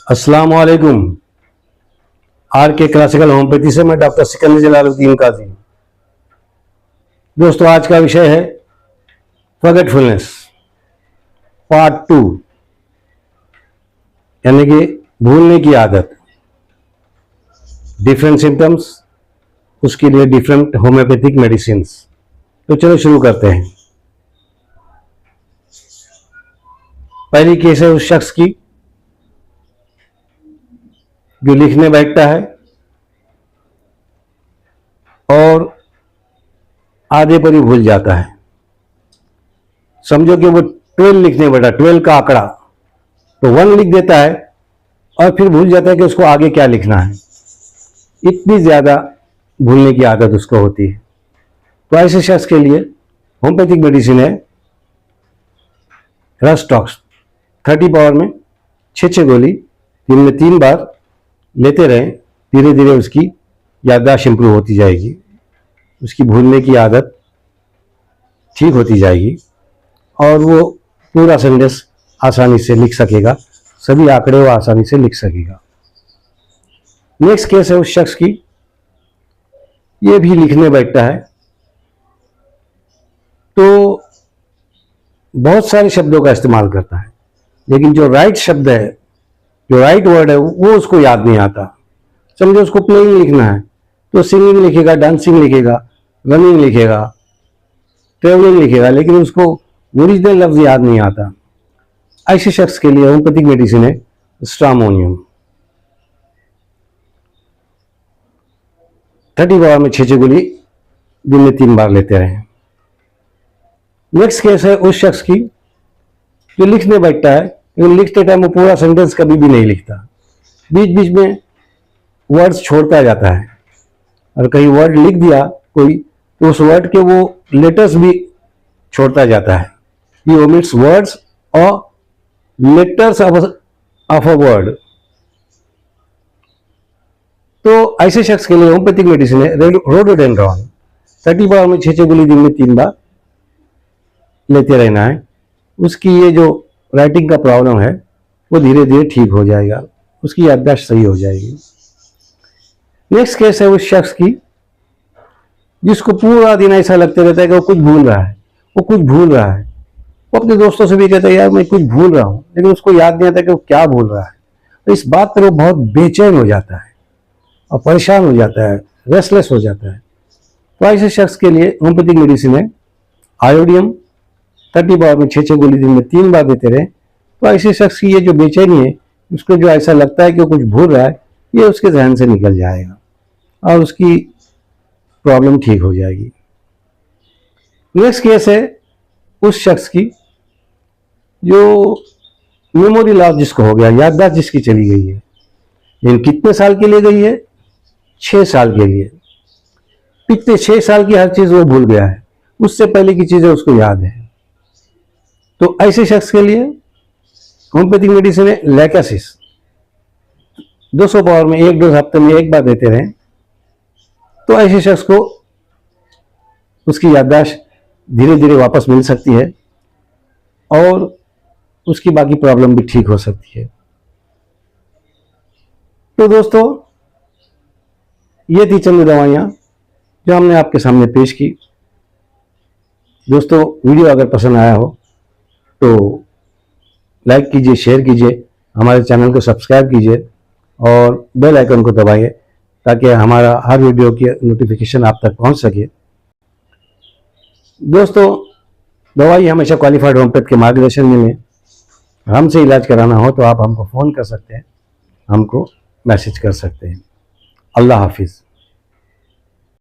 अस्सलाम वालेकुम। आर के क्लासिकल होम्योपैथी से मैं डॉक्टर सिकंदर जलालुद्दीन काजी। दोस्तों, आज का विषय है फॉरगेटफुलनेस पार्ट 2, यानी कि भूलने की आदत। डिफरेंट सिम्टम्स, उसके लिए डिफरेंट होम्योपैथिक मेडिसिन। तो चलो शुरू करते हैं। पहली केस है उस शख्स की जो लिखने बैठता है और आधे पर ही भूल जाता है। समझो कि वो 12 लिखने बैठा, 12 का आंकड़ा, तो 1 लिख देता है और फिर भूल जाता है कि उसको आगे क्या लिखना है। इतनी ज्यादा भूलने की आदत उसको होती है। तो ऐसे शख्स के लिए होम्योपैथिक मेडिसिन है रस्टॉक्स। 30 पावर में 6 गोली दिन में 3 बार लेते रहें। धीरे धीरे उसकी याददाश्त इंप्रूव होती जाएगी, उसकी भूलने की आदत ठीक होती जाएगी और वो पूरा सेंटेंस आसानी से लिख सकेगा, सभी आंकड़े वो आसानी से लिख सकेगा। नेक्स्ट केस है उस शख्स की, ये भी लिखने बैठता है तो बहुत सारे शब्दों का इस्तेमाल करता है, लेकिन जो राइट शब्द है, जो राइट वर्ड है, वो उसको याद नहीं आता। समझो उसको प्लेइंग लिखना है तो सिंगिंग लिखेगा, डांसिंग लिखेगा, रनिंग लिखेगा, ट्रेवलिंग लिखेगा, लेकिन उसको ओरिजिनल लफ्ज याद नहीं आता। ऐसे शख्स के लिए होम्योपैथिक मेडिसिन है स्ट्रामोनियम। 30 पावर में 6 गोली दिन में 3 बार लेते रहे। नेक्स्ट केस है उस शख्स की जो लिखने बैठता है, लेकिन लिखते टाइम वो पूरा सेंटेंस कभी भी नहीं लिखता, बीच बीच में वर्ड्स छोड़ता जाता है, और कहीं वर्ड लिख दिया कोई तो उस वर्ड के वो लेटर्स भी छोड़ता जाता है। ही ओमिट्स वर्ड्स और लेटर्स ऑफ अ वर्ड। तो ऐसे शख्स के लिए होम्योपैथिक मेडिसिन है रोडोडेंड्रॉन। 30 पावर में 6 गोली दिन में 3 बार लेते रहना है। उसकी ये जो राइटिंग का प्रॉब्लम है वो धीरे धीरे ठीक हो जाएगा, उसकी याददाश्त सही हो जाएगी। नेक्स्ट केस है उस शख्स की जिसको पूरा दिन ऐसा लगता रहता है कि वो कुछ भूल रहा है, वो कुछ भूल रहा है। वो अपने दोस्तों से भी कहता है यार मैं कुछ भूल रहा हूँ, लेकिन उसको याद नहीं आता कि वो क्या भूल रहा है। तो इस बात पर वो बहुत बेचैन हो जाता है और परेशान हो जाता है, रेस्टलेस हो जाता है। तो ऐसे शख्स के लिए होम्योपैथिक मेडिसिन है आयोडियम। 30 पावर में 6 गोली दिन में 3 बार देते रहे। तो ऐसे शख्स की ये जो बेचैनी है, उसको जो ऐसा लगता है कि वो कुछ भूल रहा है, ये उसके जहन से निकल जाएगा और उसकी प्रॉब्लम ठीक हो जाएगी। नेक्स्ट केस है उस शख्स की जो मेमोरी लॉस जिसको हो गया, याददाश्त जिसकी चली गई है, लेकिन कितने साल के लिए गई है? 6 साल के लिए। पिछले 6 साल की हर चीज वो भूल गया है, उससे पहले की चीजें उसको याद है। तो ऐसे शख्स के लिए होम्योपैथिक मेडिसिन है लैकासिस। 200 पावर में 1 डोज हफ्ते में 1 बार देते रहें। तो ऐसे शख्स को उसकी याददाश्त धीरे धीरे वापस मिल सकती है और उसकी बाकी प्रॉब्लम भी ठीक हो सकती है। तो दोस्तों, ये थी चंद दवाइयाँ जो हमने आपके सामने पेश की। दोस्तों, वीडियो अगर पसंद आया हो तो लाइक कीजिए, शेयर कीजिए, हमारे चैनल को सब्सक्राइब कीजिए और बेल आइकन को दबाइए ताकि हमारा हर वीडियो की नोटिफिकेशन आप तक पहुंच सके। दोस्तों, दवाई हमेशा क्वालिफाइड होम्योपैथ के मार्गदर्शन में लें। हमसे इलाज कराना हो तो आप हमको फ़ोन कर सकते हैं, हमको मैसेज कर सकते हैं। अल्लाह हाफिज़।